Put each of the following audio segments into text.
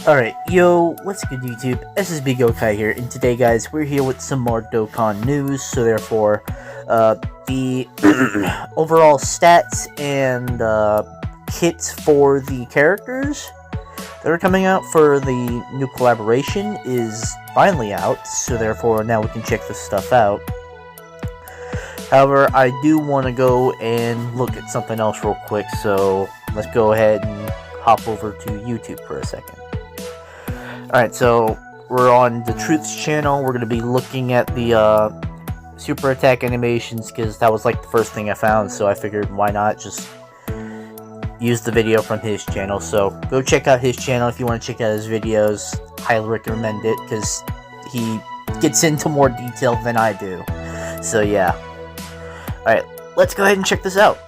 Alright, yo, what's good YouTube? This is Big Yokai here, and today guys, we're here with some more Dokkan news, so therefore, the overall stats and, kits for the characters that are coming out for the new collaboration is finally out, so therefore now we can check this stuff out. However, I do want to go and look at something else real quick, so let's go ahead and hop over to YouTube for a second. Alright, so we're on the Truth's channel. We're going to be looking at the super attack animations because that was like the first thing I found, so I figured why not just use the video from his channel. So go check out his channel if you want to check out his videos. Highly recommend it because he gets into more detail than I do. So yeah. Alright, let's go ahead and check this out.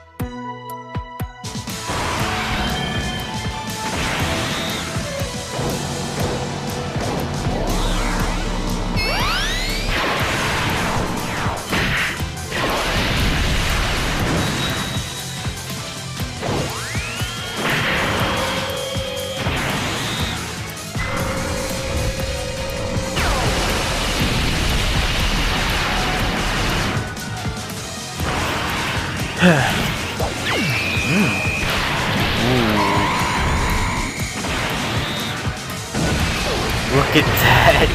Look at that!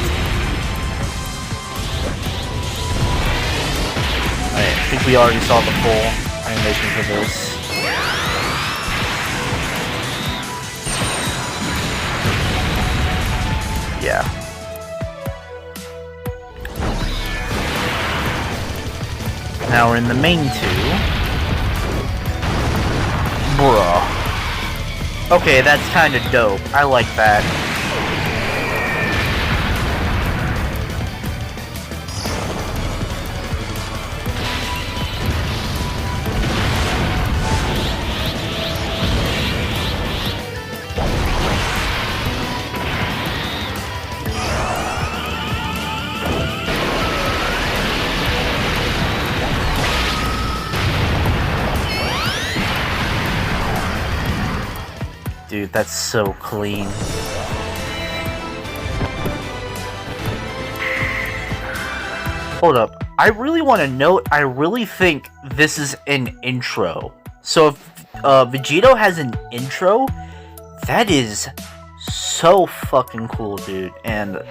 Alright, I think we already saw the full animation for this. Yeah. Now we're in the main two. Bruh. Okay, that's kinda dope. I like that. Dude, that's so clean. Hold up. I really want to note, I really think this is an intro. So if Vegito has an intro, that is so fucking cool, dude. And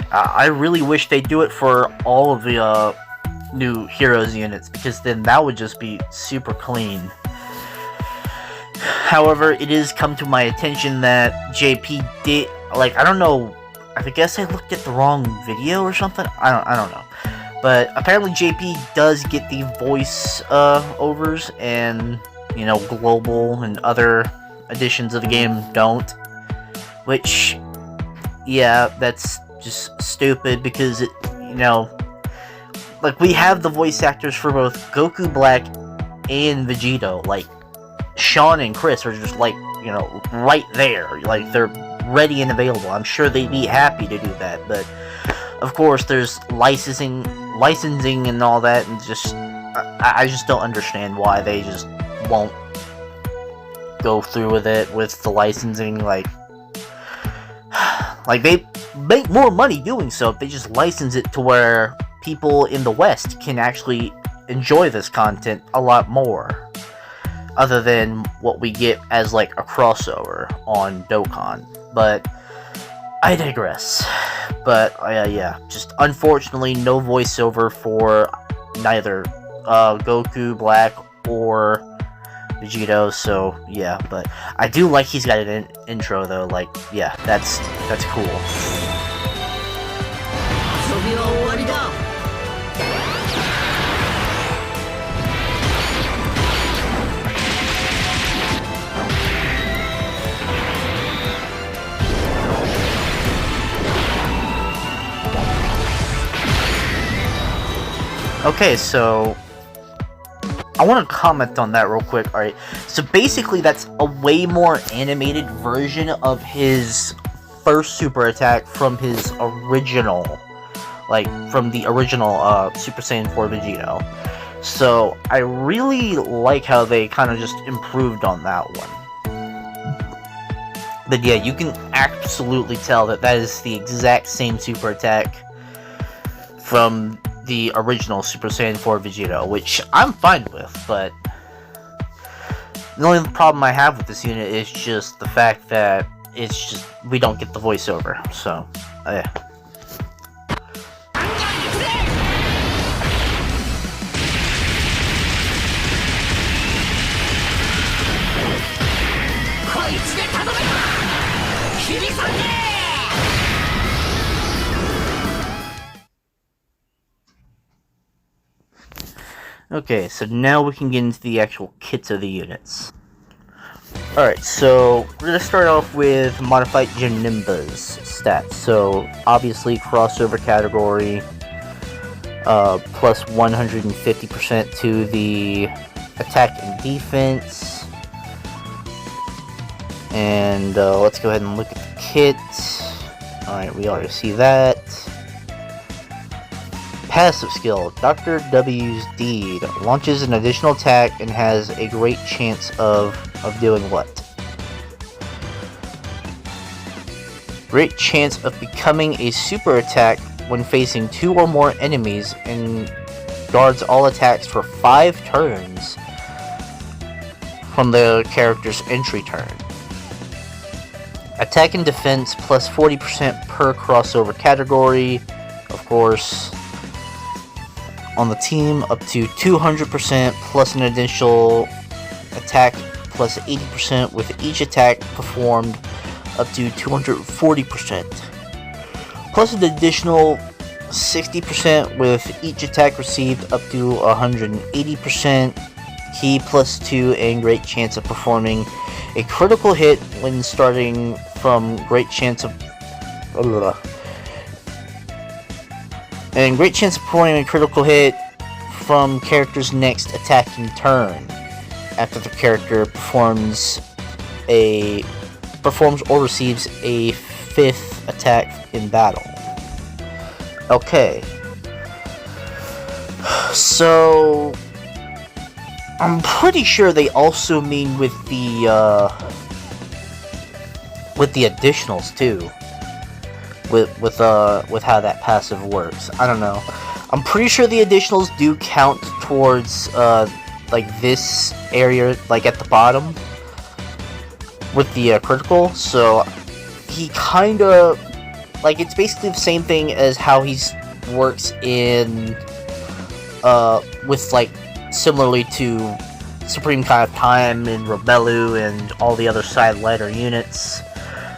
I really wish they do it for all of the new Heroes units, because then that would just be super clean. However, it is come to my attention that JP did, like, I don't know, I guess I looked at the wrong video or something, I don't know. But apparently JP does get the voice overs, and, you know, Global and other editions of the game don't. Which, yeah, that's just stupid because, it, you know, like, we have the voice actors for both Goku Black and Vegito, like, Sean and Chris are just, like, you know, right there. Like, they're ready and available. I'm sure they'd be happy to do that, but of course there's licensing and all that, and just I just don't understand why they just won't go through with it with the licensing. Like they make more money doing so if they just license it to where people in the West can actually enjoy this content a lot more, other than what we get as, like, a crossover on Dokkan. But I digress. But yeah, just unfortunately no voiceover for neither Goku Black or Vegito. So yeah, but I do like he's got an intro though. Like, yeah, that's cool. Okay, so I want to comment on that real quick. Alright, so basically that's a way more animated version of his first super attack from his original, like, from the original Super Saiyan 4 Vegito. So I really like how they kind of just improved on that one. But yeah, you can absolutely tell that that is the exact same super attack from the original Super Saiyan 4 Vegeta, which I'm fine with, but the only problem I have with this unit is just the fact that it's just, we don't get the voiceover, so, yeah. Okay, so now we can get into the actual kits of the units. Alright, so we're going to start off with Modified Janemba's stats. So, obviously, crossover category, plus 150% to the attack and defense. And let's go ahead and look at the kit. Alright, we already see that. Passive skill, Dr. W's Deed, launches an additional attack and has a great chance of doing what? Great chance of becoming a super attack when facing 2 or more enemies and guards all attacks for 5 turns from the character's entry turn. Attack and defense plus 40% per crossover category, of course. On the team, up to 200% plus an additional attack plus 80% with each attack performed up to 240%. Plus an additional 60% with each attack received up to 180%. Key plus 2 and great chance of performing a critical hit when starting from great chance of... And great chance of performing a critical hit from character's next attacking turn after the character performs or receives a 5th attack in battle. Okay. So I'm pretty sure they also mean with the additionals too. With how that passive works. I don't know. I'm pretty sure the additionals do count towards like this area, like at the bottom with the critical. So he kind of like, it's basically the same thing as how he works in with like similarly to Supreme Kind of Time and Rebellu and all the other side lighter units.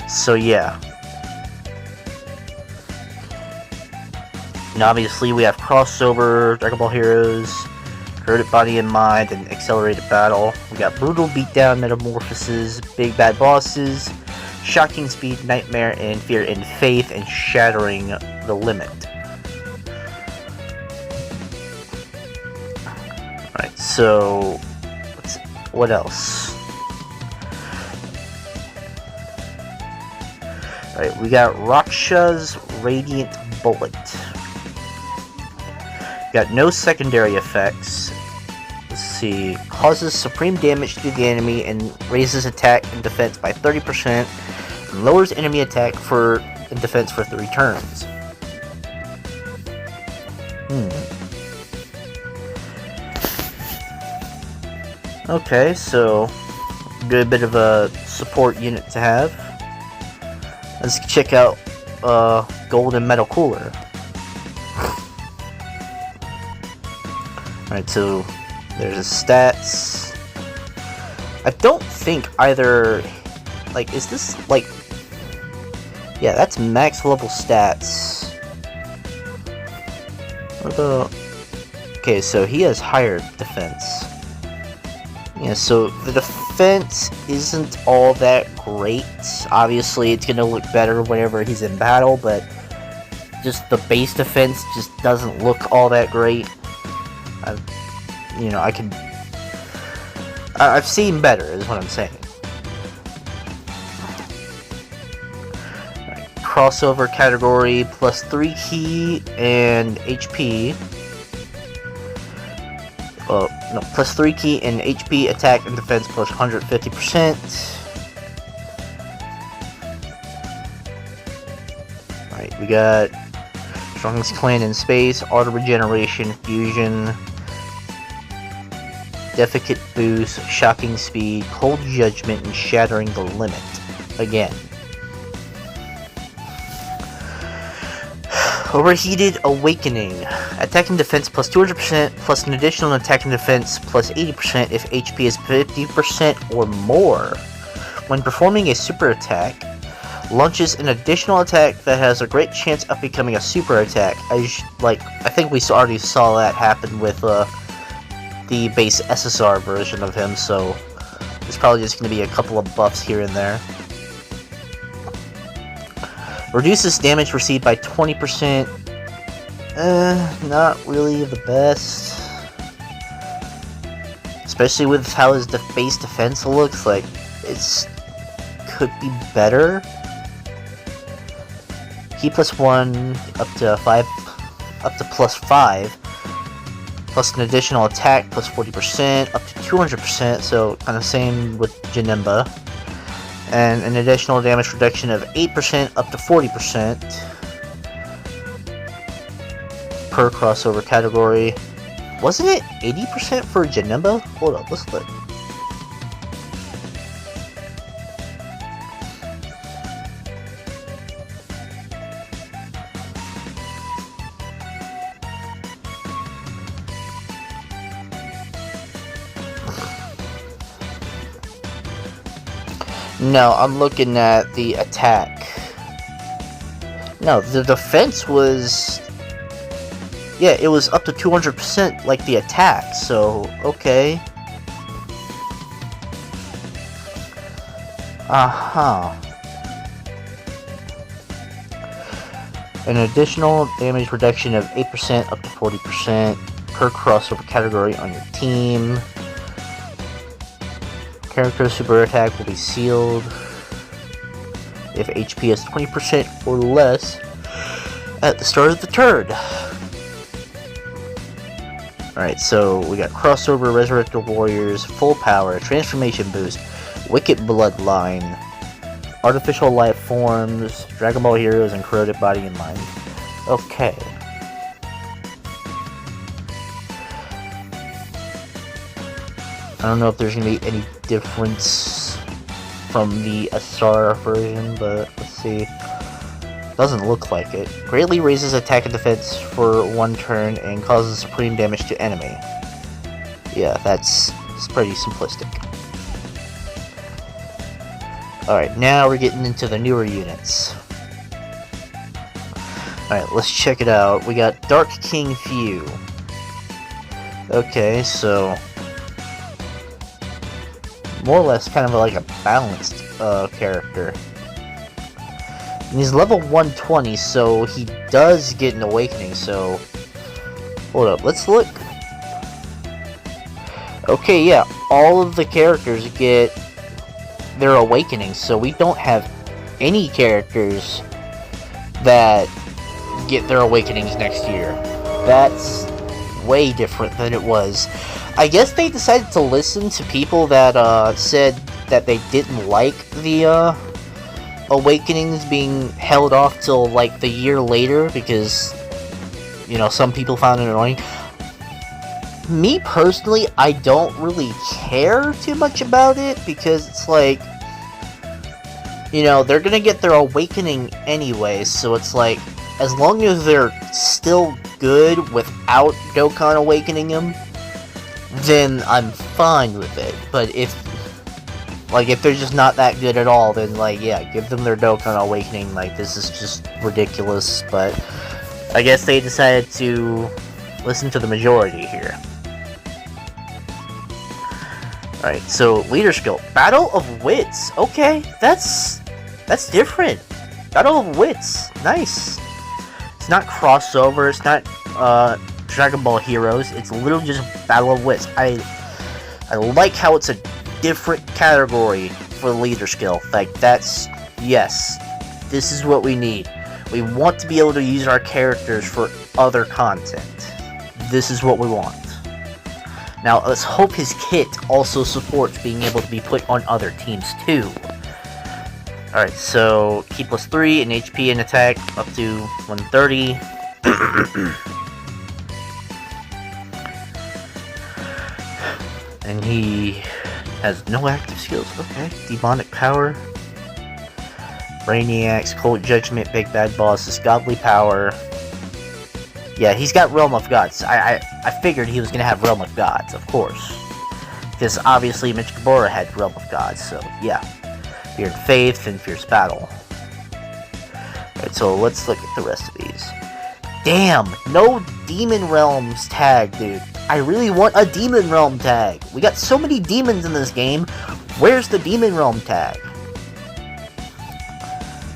So yeah. And obviously we have crossover, Dragon Ball Heroes, Corroded Body and Mind, and Accelerated Battle. We got Brutal Beatdown, Metamorphosis, Big Bad Bosses, Shocking Speed, Nightmare, and Fear and Faith, and Shattering the Limit. Alright, so what else? Alright, we got Raksha's Radiant Bullet. Got no secondary effects. Let's see. Causes supreme damage to the enemy and raises attack and defense by 30%. And lowers enemy attack and defense for 3 turns. Okay, so good bit of a support unit to have. Let's check out Golden Metal Cooler. Alright, so there's his stats. I don't think either, like, is this, like, yeah, that's max level stats. What about, okay, so he has higher defense. Yeah, so the defense isn't all that great. Obviously, it's gonna look better whenever he's in battle, but just the base defense just doesn't look all that great. I've seen better, is what I'm saying. Right. Crossover category, plus 3 key and HP. Oh, no, plus 3 key and HP, attack and defense plus 150%. Alright, we got Strongest Clan in Space, Auto Regeneration, Fusion, Defecate Boost, Shocking Speed, Cold Judgment, and Shattering the Limit. Again. Overheated Awakening. Attack and defense plus 200% plus an additional attack and defense plus 80% if HP is 50% or more. When performing a super attack, launches an additional attack that has a great chance of becoming a super attack. I think we already saw that happen with the base SSR version of him, so there's probably just going to be a couple of buffs here and there. Reduces damage received by 20%. Not really the best. Especially with how his base defense looks like. It's could be better. Key plus 1 up to 5, up to plus 5. Plus an additional attack plus 40% up to 200%, so kind of same with Janemba. And an additional damage reduction of 8% up to 40% per crossover category. Wasn't it 80% for Janemba? Hold up, let's look. No, I'm looking at the attack. No, the defense was... Yeah, it was up to 200% like the attack, so, okay. Uh-huh. An additional damage reduction of 8% up to 40% per crossover category on your team. Character super attack will be sealed if HP is 20% or less at the start of the turn. Alright, so we got crossover, Resurrected Warriors, Full Power, Transformation Boost, Wicked Bloodline, Artificial Life Forms, Dragon Ball Heroes, and Corroded Body and Mind. Okay. I don't know if there's going to be any difference from the SR version, but let's see. Doesn't look like it. Greatly raises attack and defense for one turn and causes supreme damage to enemy. Yeah, it's pretty simplistic. Alright, now we're getting into the newer units. Alright, let's check it out. We got Dark King Few. Okay, so... more or less kind of like a balanced character. And he's level 120, so he does get an awakening, so... Hold up, let's look. Okay, yeah, all of the characters get their awakenings, so we don't have any characters that get their awakenings next year. That's way different than it was. I guess they decided to listen to people that said that they didn't like the awakenings being held off till like the year later because, you know, some people found it annoying. Me personally, I don't really care too much about it because it's like, you know, they're gonna get their awakening anyway, so it's like, as long as they're still good without Dokkan awakening them, then I'm fine with it. But if they're just not that good at all, then, like, yeah, give them their Dokkan awakening. Like, this is just ridiculous, but I guess they decided to listen to the majority here. Alright, so, leader skill. Battle of Wits. Okay, that's different. Battle of Wits. Nice. It's not crossover, it's not, Dragon Ball Heroes, it's literally just Battle of Wits. I like how it's a different category for leader skill. Like, that's, yes, this is what we need. We want to be able to use our characters for other content. This is what we want. Now, let's hope his kit also supports being able to be put on other teams, too. Alright, so key plus 3 in HP and attack up to 130. And he has no active skills. Okay. Demonic Power. Brainiacs, Cold Judgment, Big Bad Bosses, Godly Power. Yeah, he's got Realm of Gods. I figured he was going to have Realm of Gods, of course. Because obviously Michikabura had Realm of Gods, so yeah. Feared Faith and Fierce Battle. Alright, so let's look at the rest of these. Damn! No Demon Realms tag, dude. I really want a Demon Realm tag. We got so many demons in this game. Where's the Demon Realm tag?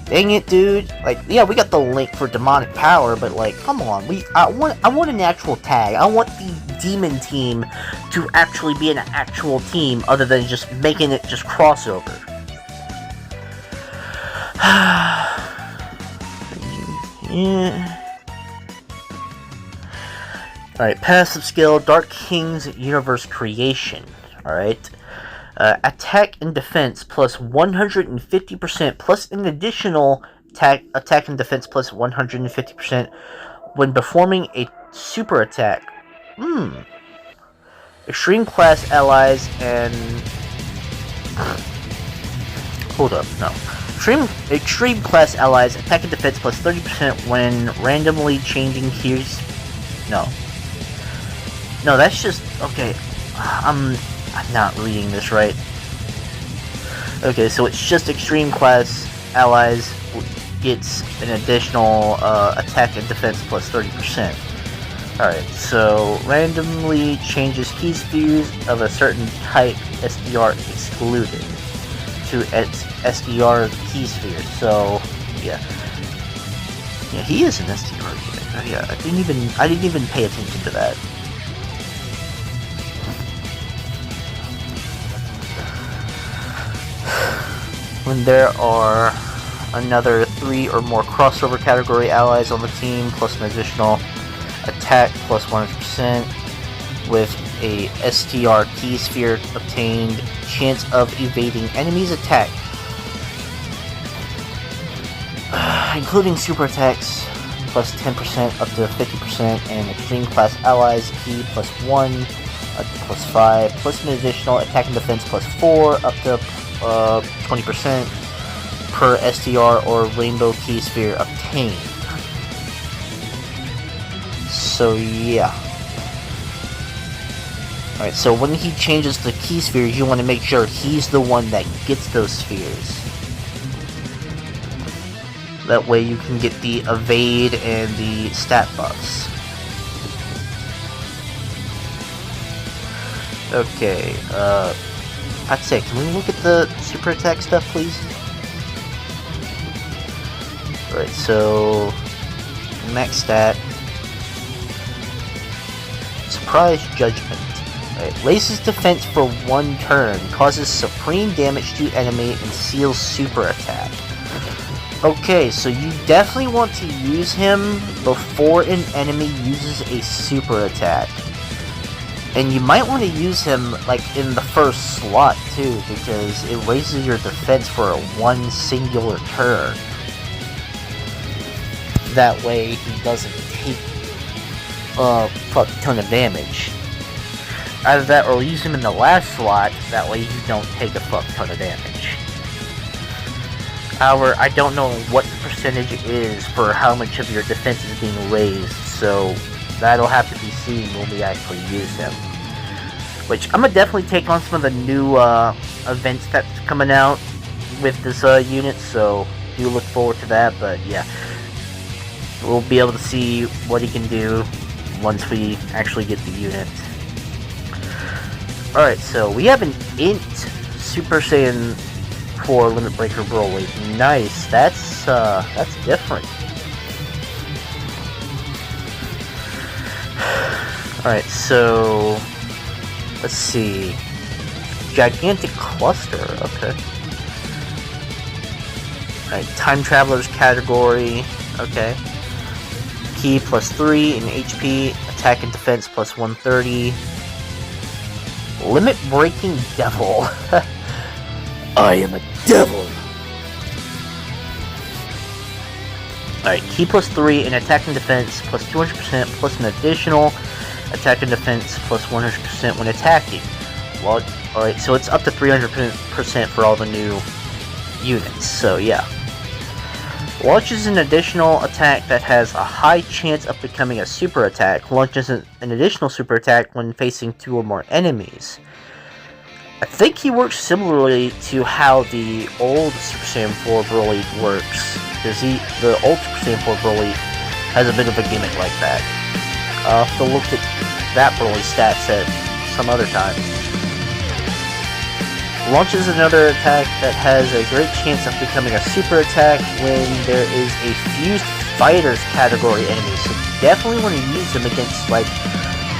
Dang it, dude. Like, yeah, we got the link for Demonic Power, but like, come on. I want an actual tag. I want the Demon team to actually be an actual team other than just making it just crossover. Yeah. Alright, passive skill, Dark King's Universe Creation. Alright. Attack and defense plus 150% plus an additional attack and defense plus 150% when performing a super attack. Extreme class allies and... Hold up, no. Extreme class allies attack and defense plus 30% when randomly changing keys. No, that's just... Okay, I'm not reading this right. Okay, so it's just extreme class allies gets an additional attack and defense plus 30%. Alright, so randomly changes key spheres of a certain type SDR excluded to SDR key sphere. So yeah, he is an SDR. Yeah, I didn't even pay attention to that. When there are another 3 or more crossover category allies on the team, plus an additional attack plus 100% with a STR key sphere obtained, chance of evading enemies' attack, including super attacks plus 10% up to 50%, and extreme class allies key plus 1 up to plus 5, plus an additional attack and defense plus 4 up to 20% per STR or rainbow key sphere obtained. So yeah. Alright, so when he changes the key spheres, you want to make sure he's the one that gets those spheres. That way you can get the evade and the stat buffs. Okay, I'd say, can we look at the super attack stuff, please? Alright, so max stat. Surprise Judgment. Right. Raises defense for 1 turn, causes supreme damage to enemy, and seals super attack. Okay, so you definitely want to use him before an enemy uses a super attack. And you might want to use him like in the first slot too, because it raises your defense for 1 singular turn. That way he doesn't take a fuck ton of damage. Either that or use him in the last slot, that way you don't take a fuck ton of damage. However, I don't know what the percentage is for how much of your defense is being raised, so that'll have to be seen when we actually use him. Which, I'm gonna definitely take on some of the new events that's coming out with this unit, so do look forward to that, but yeah. We'll be able to see what he can do once we actually get the unit. Alright, so we have an Int Super Saiyan 4 Limit Breaker Broly. Nice, that's different. Alright, so let's see. Gigantic Cluster, okay. Alright, Time Traveler's category, okay. Key plus 3 in HP, attack and defense plus 130. Limit Breaking Devil. I am a devil. Alright, key plus 3 in attack and defense plus 200% plus an additional attack and defense plus 100% when attacking. Well, alright, so it's up to 300% for all the new units, so yeah. Launches an additional attack that has a high chance of becoming a super attack. Launches an additional super attack when facing 2 or more enemies. I think he works similarly to how the old Super Saiyan 4 Broly works. Because the old Super Saiyan 4 Broly has a bit of a gimmick like that. I'll have to look at that Broly stats at some other time. Launches another attack that has a great chance of becoming a super attack when there is a fused fighters category enemy. So definitely want to use them against like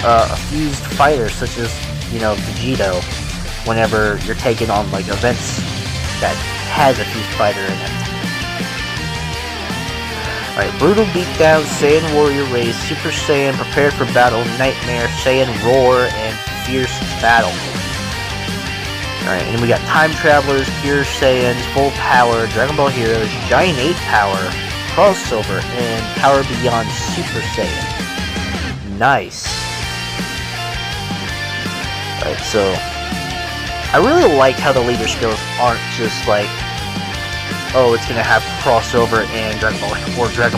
a fused fighter such as, you know, Vegito, whenever you're taking on like events that has a fused fighter in it. Alright, Brutal Beatdown, Saiyan Warrior Race, Super Saiyan, Prepared for Battle, Nightmare, Saiyan Roar, and Fierce Battle. Alright, and we got Time Travelers, Pure Saiyans, Full Power, Dragon Ball Heroes, Giant 8 Power, Crossover, and Power Beyond Super Saiyan. Nice. Alright, so I really like how the leader skills aren't just like, oh, it's gonna have Crossover and Dragon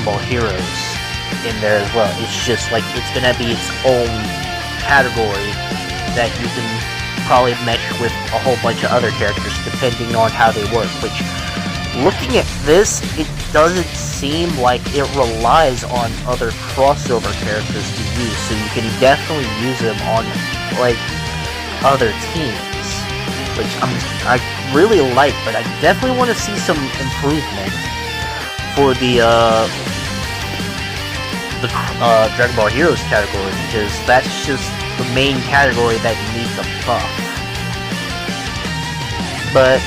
Ball Heroes in there as well. It's just like, it's gonna be its own category that you can probably mesh with a whole bunch of other characters depending on how they work, which, looking at this, it doesn't seem like it relies on other crossover characters to use, so you can definitely use them on like other teams, which I really like, but I definitely want to see some improvement for the Dragon Ball Heroes category, because that's just the main category that needs a buff. But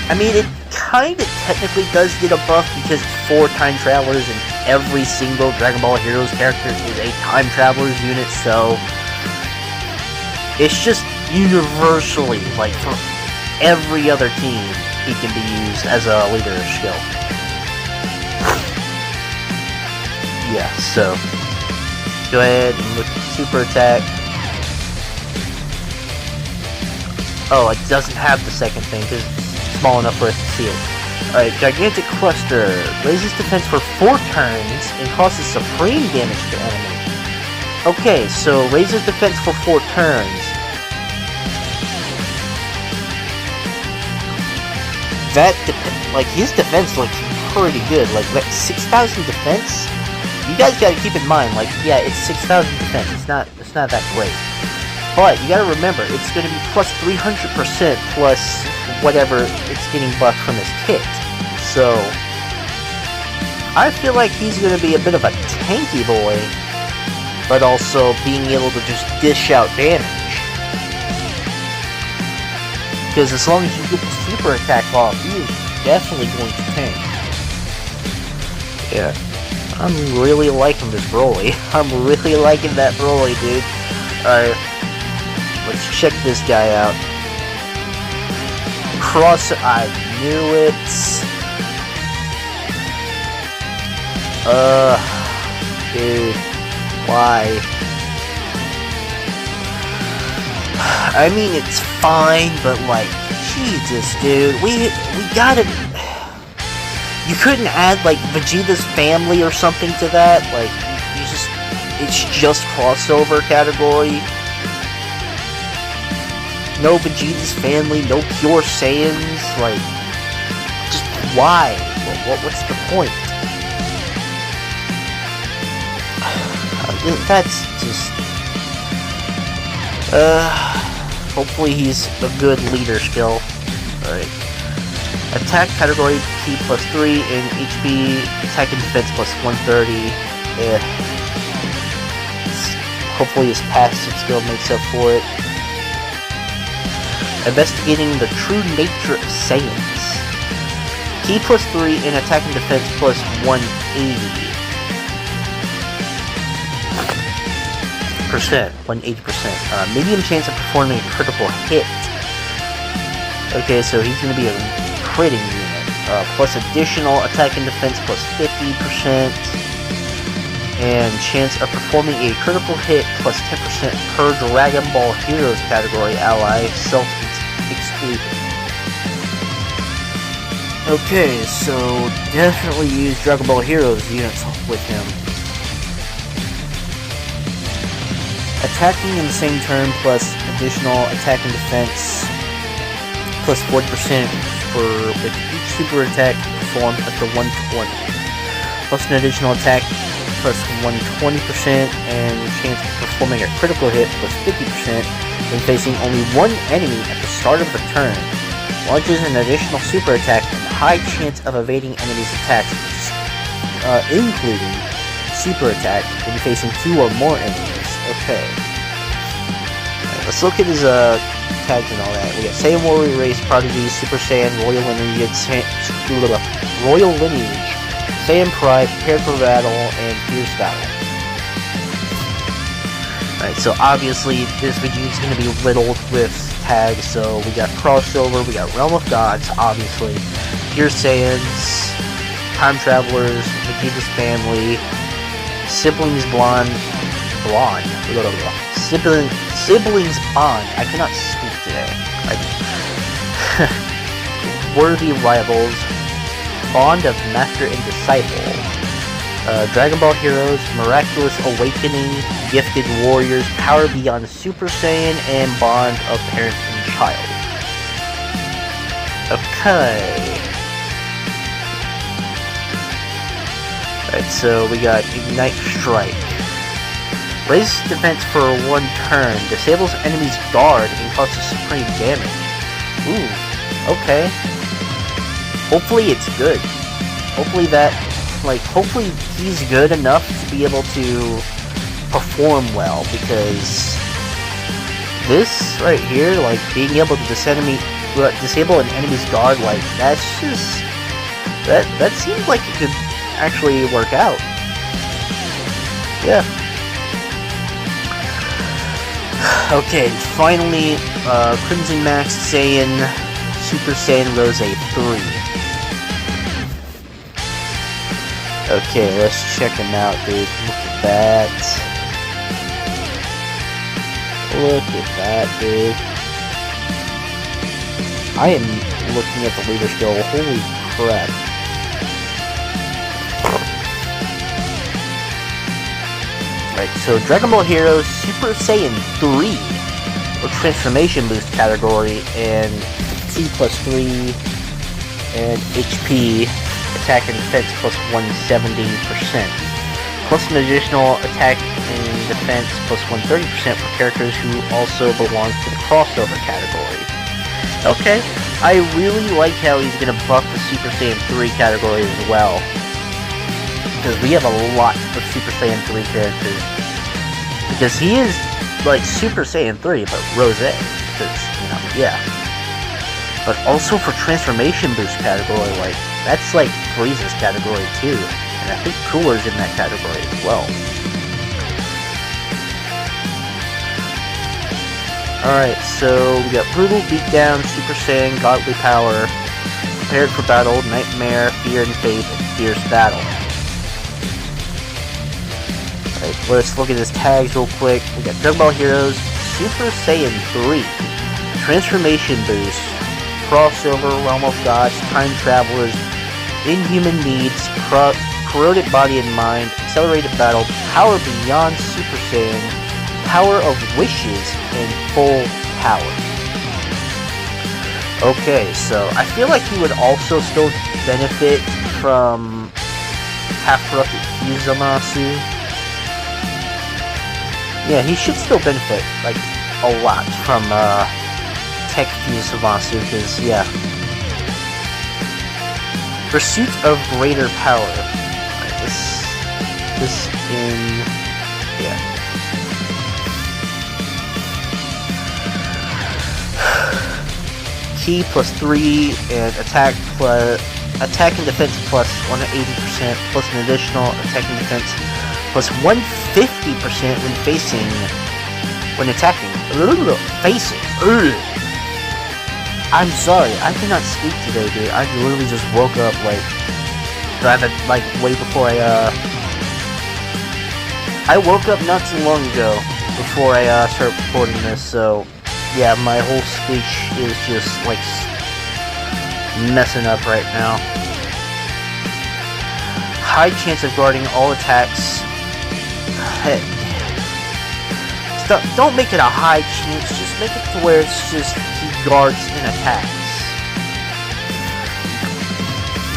I mean, it kind of technically does get a buff because it's 4 time travelers and every single Dragon Ball Heroes character is a time travelers unit, so it's just universally, like, for every other team, he can be used as a leader skill. Yeah, so go ahead and look at super attack. Oh, it doesn't have the second thing because it's small enough for us to see it. Alright, Gigantic Cluster raises defense for 4 turns and causes supreme damage to enemy. Okay, so raises defense for 4 turns. That like, his defense looks pretty good. Like, that 6,000 defense. You guys gotta keep in mind, like, yeah, it's 6,000 defense. It's not that great. But you gotta remember, it's gonna be plus 300% plus whatever it's getting buffed from his kit. So I feel like he's gonna be a bit of a tanky boy, but also being able to just dish out damage. Because as long as you get the super attack off, he is definitely going to tank. Yeah. I'm really liking this Broly. I'm really liking that Broly, dude. Alright. Let's check this guy out. I knew it. Dude. Why? I mean, it's fine, but like, Jesus, dude. We gotta... You couldn't add, like, Vegeta's family or something to that? Like, you just... It's just crossover category. No Vegeta's family, no Pure Saiyans, like... Just why? What's the point? That's just... Hopefully he's a good leader skill. Alright. Attack category P plus 3 and HP, attack and defense plus 130. Hopefully his passive skill makes up for it. Investigating the true nature of Saiyans. Ki plus 3 and attack and defense plus 180%. 180%. Medium chance of performing a critical hit. Okay, so he's going to be a critting unit. plus additional attack and defense plus 50%, and chance of performing a critical hit plus 10% per Dragon Ball Heroes category ally, self-excluded. Okay, so definitely use Dragon Ball Heroes units with him. Attacking in the same turn plus additional attack and defense plus 40% with each super attack performed up to 120. Plus an additional attack plus 120% and chance of performing a critical hit plus 50% when facing only one enemy at the start of the turn. Launches an additional super attack and high chance of evading enemies' attacks, including super attack when facing 2 or more enemies. Okay. Alright, let's look at his tags and all that. We got Saiyan Warrior Race, Prodigy, Super Saiyan, Royal Lineage, Saiyan Pride, Prepared for Battle, and Fierce Battle. Alright, so obviously this video is going to be riddled with tags, so we got Crossover, we got Realm of Gods, obviously, Fierce Saiyans, Time Travelers, Vegeta's Family, Siblings Bond, Siblings Bond, I cannot speak today, Worthy Rivals, Bond of Master and Disciple, Dragon Ball Heroes, Miraculous Awakening, Gifted Warriors, Power Beyond Super Saiyan, and Bond of Parent and Child. Okay. Alright, so we got Ignite Strike. Raises defense for 1 turn, disables enemy's guard, and causes supreme damage. Ooh, okay. Hopefully it's good. Hopefully he's good enough to be able to perform well, because this right here, like, being able to disable an enemy's guard, like, that's just, that seems like it could actually work out. Yeah. Okay, finally, Crimson Max Saiyan, Super Saiyan Rose 3. Okay, let's check him out, dude. Look at that. Look at that, dude. I am looking at the leader skill. Holy crap. Right, so Dragon Ball Heroes Super Saiyan 3, or Transformation Boost category, and C plus 3, and HP, attack and defense plus 170%. Plus an additional attack and defense plus 130% for characters who also belong to the crossover category. Okay, I really like how he's going to buff the Super Saiyan 3 category as well, because we have a lot of Super Saiyan 3 characters. Because he is, like, Super Saiyan 3, but Rose, because, you know, yeah. But also for Transformation Boost category, like, that's like Frieza's category too. And I think Cooler's in that category as well. Alright, so we got Brutal Beatdown, Super Saiyan, Godly Power, Prepared for Battle, Nightmare, Fear and Faith, and Fierce Battle. Alright, let's look at his tags real quick. We got Dragon Ball Heroes, Super Saiyan 3, Transformation Boost, Crossover, Realm of Gods, Time Travelers, Inhuman Needs, Corroded Body and Mind, Accelerated Battle, Power Beyond Super Saiyan, Power of Wishes, and Full Power. Okay, so I feel like he would also still benefit from Half Corrupted Fusamasu. Yeah, he should still benefit, like, a lot from Tech Fusamasu, because, yeah. Pursuit of Greater Power. Alright, this in... yeah. Ki plus 3, and attack and defense plus 180%, plus an additional attack and defense plus 150% when attacking. Facing. I'm sorry, I cannot speak today, dude. I literally just woke up, like, way before I woke up not too long ago before I, started recording this, so, yeah, my whole speech is just, like, messing up right now. High chance of guarding all attacks. Hey. Don't make it a high chance, just make it to where it's just he guards and attacks.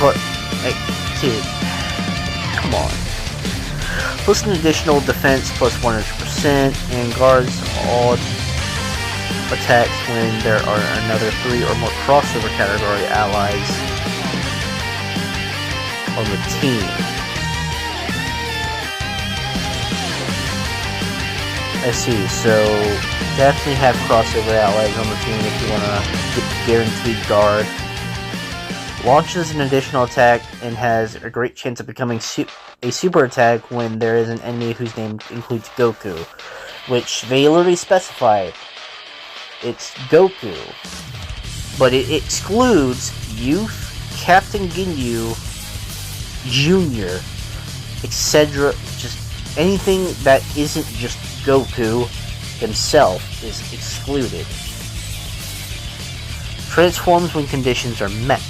But, hey, dude, come on. Plus an additional defense plus 100% and guards all attacks when there are another 3 or more crossover category allies on the team. I see, so definitely have crossover allies on the team if you want to get the guaranteed guard. Launches an additional attack and has a great chance of becoming a super attack when there is an enemy whose name includes Goku, which they literally specify. It's Goku, but it excludes Youth, Captain Ginyu, Junior, etc. Just anything that isn't just Goku himself is excluded. Transforms when conditions are met.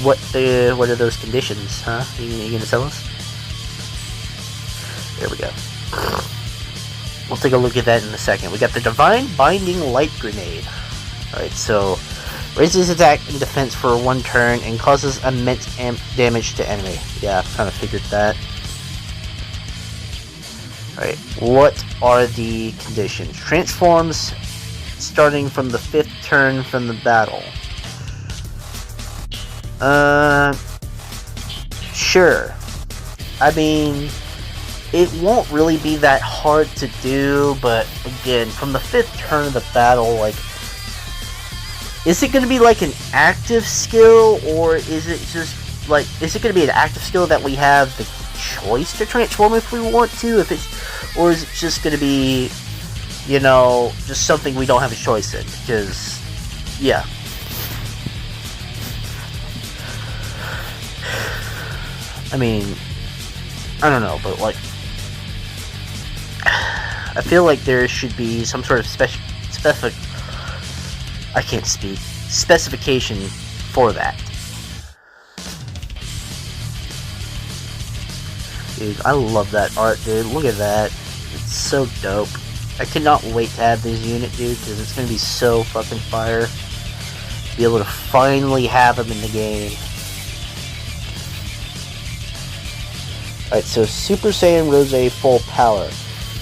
What are those conditions, huh? You gonna tell us? There we go. We'll take a look at that in a second. We got the Divine Binding Light Grenade. Alright, so raises attack and defense for 1 turn and causes immense damage to enemy. Yeah, I kind of figured that. Alright, what are the conditions? Transforms starting from the 5th turn from the battle. Sure. I mean, it won't really be that hard to do, but again, from the 5th turn of the battle, like, is it going to be like an active skill, or is it just, like, is it going to be an active skill that we have the choice to transform if we want to, or is it just going to be, you know, just something we don't have a choice in, because, yeah. I mean, I don't know, but, like, I feel like there should be some sort of specification for that. Dude, I love that art, dude. Look at that. It's so dope. I cannot wait to have this unit, dude, because it's going to be so fucking fire. Be able to finally have him in the game. Alright, so Super Saiyan Rose full power.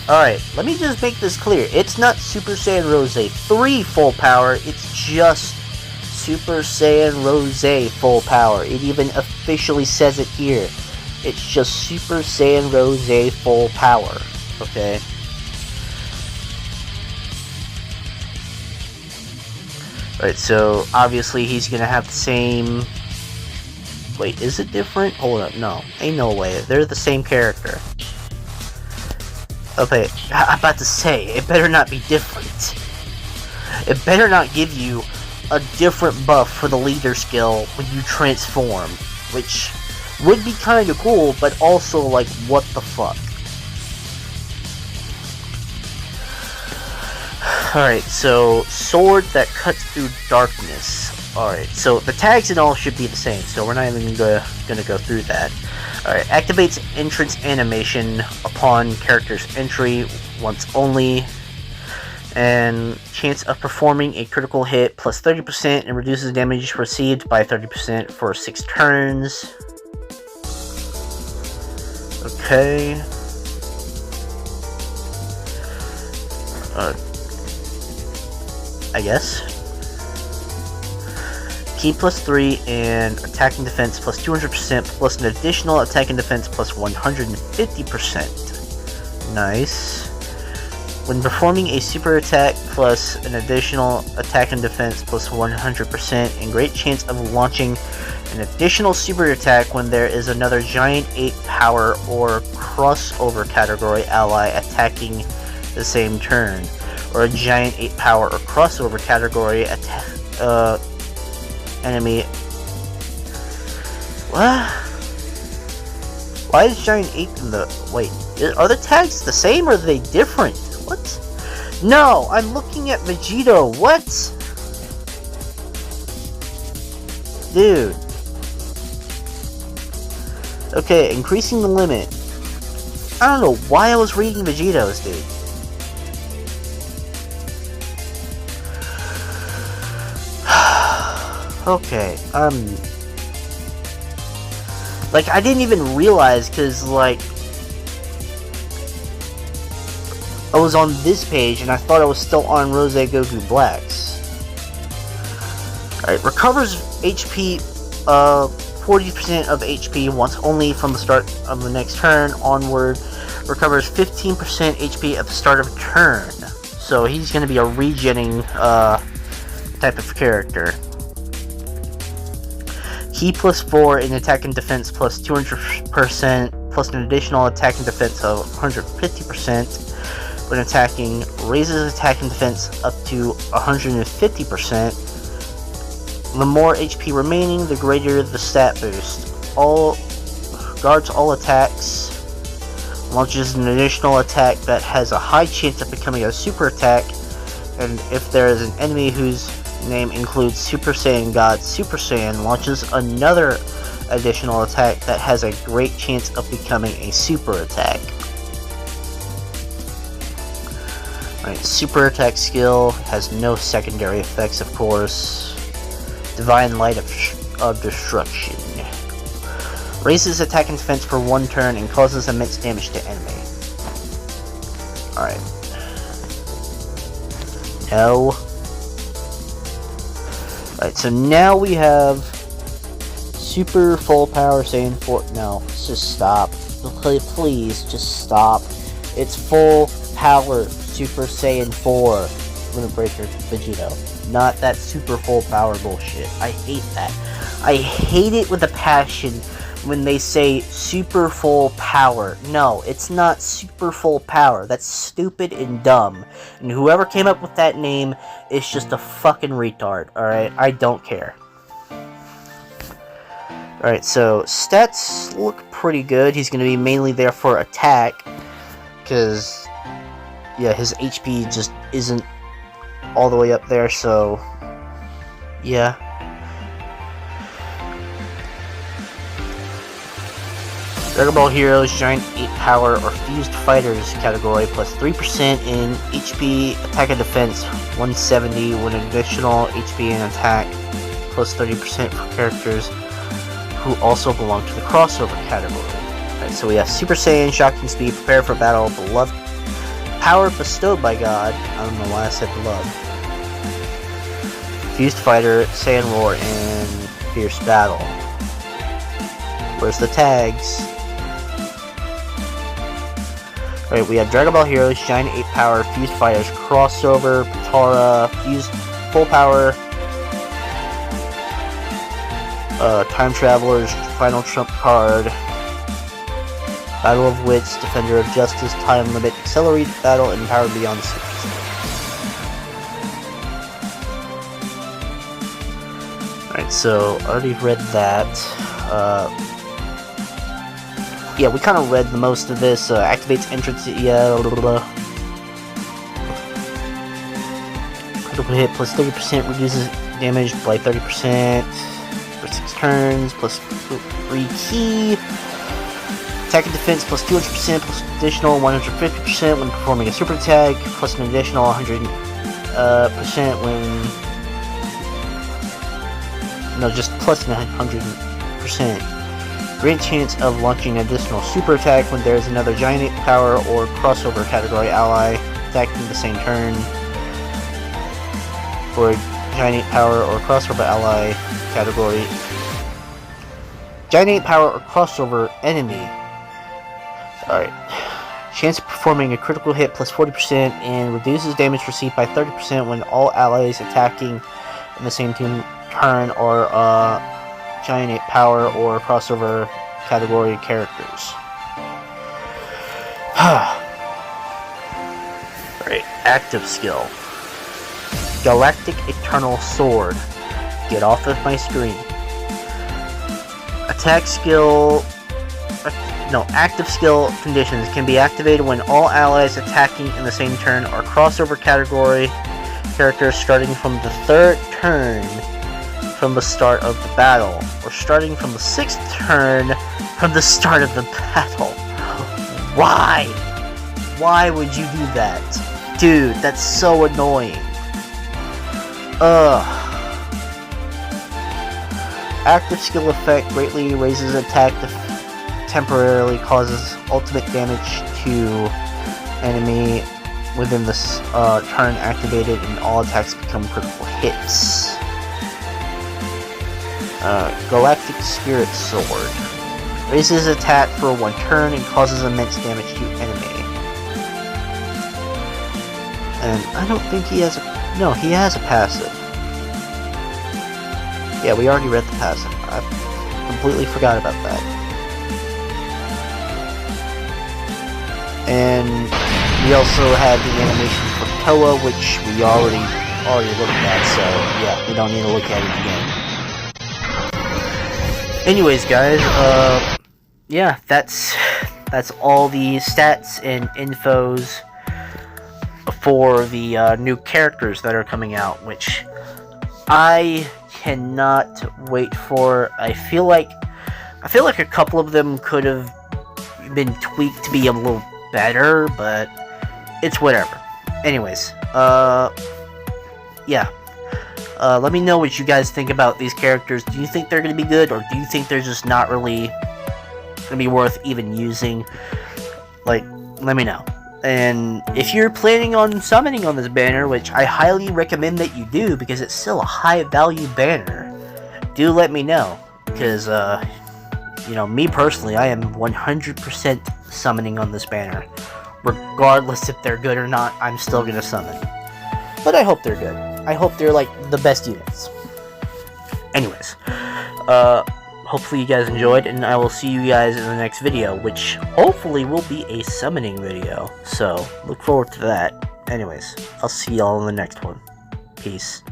Alright, let me just make this clear. It's not Super Saiyan Rose 3 full power, it's just Super Saiyan Rose full power. It even officially says it here. It's just Super Saiyan Rose full power. Okay? Alright, so obviously he's gonna have the same... Wait, is it different? Hold up, no. Ain't no way. They're the same character. Okay, I'm about to say, it better not be different. It better not give you a different buff for the leader skill when you transform. Which would be kinda cool, but also, like, what the fuck? Alright, so, sword that cuts through darkness. Alright, so the tags and all should be the same, so we're not even gonna go through that. Alright, activates entrance animation upon character's entry once only. And chance of performing a critical hit plus 30% and reduces damage received by 30% for 6 turns. Okay. I guess. Ki plus 3 and attack and defense plus 200% plus an additional attack and defense plus 150%. Nice. When performing a super attack plus an additional attack and defense plus 100% and great chance of launching an additional super attack when there is another giant 8 power or crossover category ally attacking the same turn. or a giant 8 power or crossover category enemy. What? Why is giant 8 in the... Wait, are the tags the same or are they different? What? No, I'm looking at Vegito. What? Dude. Okay, increasing the limit. I don't know why I was reading Vegito's, dude. Okay, like, I didn't even realize, cause, like, I was on this page, and I thought I was still on Rose Goku Black's. Alright, recovers HP, 40% of HP once only from the start of the next turn onward. Recovers 15% HP at the start of a turn. So he's gonna be a regenning, type of character. Key plus 4 in attack and defense plus 200% plus an additional attack and defense of 150% when attacking. Raises attack and defense up to 150%. The more HP remaining, the greater the stat boost. Guards all attacks. Launches an additional attack that has a high chance of becoming a super attack. And if there is an enemy whose name includes Super Saiyan God, Super Saiyan launches another additional attack that has a great chance of becoming a super attack. Alright, super attack skill has no secondary effects, of course. Divine Light of Destruction. Raises attack and defense for 1 turn and causes immense damage to enemy. Alright. No. Alright, so now we have Super Full Power Saiyan 4. No, just stop. Please, just stop. It's Full Power Super Saiyan 4. I'm gonna break your Vegito. Not that super full power bullshit. I hate that. I hate it with a passion when they say super full power. No, it's not super full power. That's stupid and dumb. And whoever came up with that name is just a fucking retard, alright? I don't care. Alright, so stats look pretty good. He's going to be mainly there for attack. Because, yeah, his HP just isn't all the way up there, so yeah. Dragon Ball Heroes Giant 8 Power or Fused Fighters category plus 3% in HP, attack and defense 170 with an additional HP and attack plus 30% for characters who also belong to the crossover category. Alright, so we have Super Saiyan, Shocking Speed, Prepare for Battle, Beloved, Power bestowed by God. I don't know why I said beloved. Fused Fighter, Saiyan Roar, and Fierce Battle. Where's the tags? Alright, we have Dragon Ball Heroes, Giant 8 Power, Fused Fighters, Crossover, Patara, Fused Full Power, Time Travelers, Final Trump Card, Battle of Wits, Defender of Justice, Time Limit, Accelerated Battle, and Power Beyond the Series. Alright, so I already read that. Yeah, we kind of read the most of this. Activates entrance, yeah, blah, blah, blah. Critical hit plus 30%, reduces damage by 30% for 6 turns, plus 3 key. Attack and defense plus 200%, plus additional 150% when performing a super attack, plus an additional 100% when... No, just plus 100%. Great chance of launching an additional super attack when there is another Giant 8 Power or Crossover category ally attacking the same turn. For a Giant 8 Power or Crossover ally category. Giant 8 Power or Crossover enemy. Alright. Chance of performing a critical hit plus 40% and reduces damage received by 30% when all allies attacking in the same turn or Giant 8 Power or Crossover category characters. Alright, Alright, active skill. Galactic Eternal Sword. Get off of my screen. Attack skill... No, active skill conditions can be activated when all allies attacking in the same turn are crossover category characters starting from the 3rd turn from the start of the battle, or starting from the 6th turn from the start of the battle. Why? Why would you do that? Dude, that's so annoying. Ugh. Active skill effect greatly raises attack temporarily causes ultimate damage to enemy within this turn activated, and all attacks become critical hits. Galactic Spirit Sword. Raises attack for 1 turn and causes immense damage to enemy. And I don't think he has a... No, he has a passive. Yeah, we already read the passive. I completely forgot about that. And we also had the animation for Toa, which we already looked at, so yeah, we don't need to look at it again. Anyways, guys, yeah, that's all the stats and infos for the new characters that are coming out, which I cannot wait for. I feel like a couple of them could have been tweaked to be a little better, but it's whatever. Anyways, yeah. Let me know what you guys think about these characters. Do you think they're gonna be good, or do you think they're just not really gonna be worth even using? Like, let me know. And if you're planning on summoning on this banner, which I highly recommend that you do, because it's still a high value banner, do let me know. Because, you know, me personally, I am 100% summoning on this banner. Regardless if they're good or not, I'm still gonna summon. But I hope they're good. I hope they're like the best units. Anyways, hopefully you guys enjoyed, and I will see you guys in the next video, which hopefully will be a summoning video. So, look forward to that. Anyways, I'll see y'all in the next one. Peace.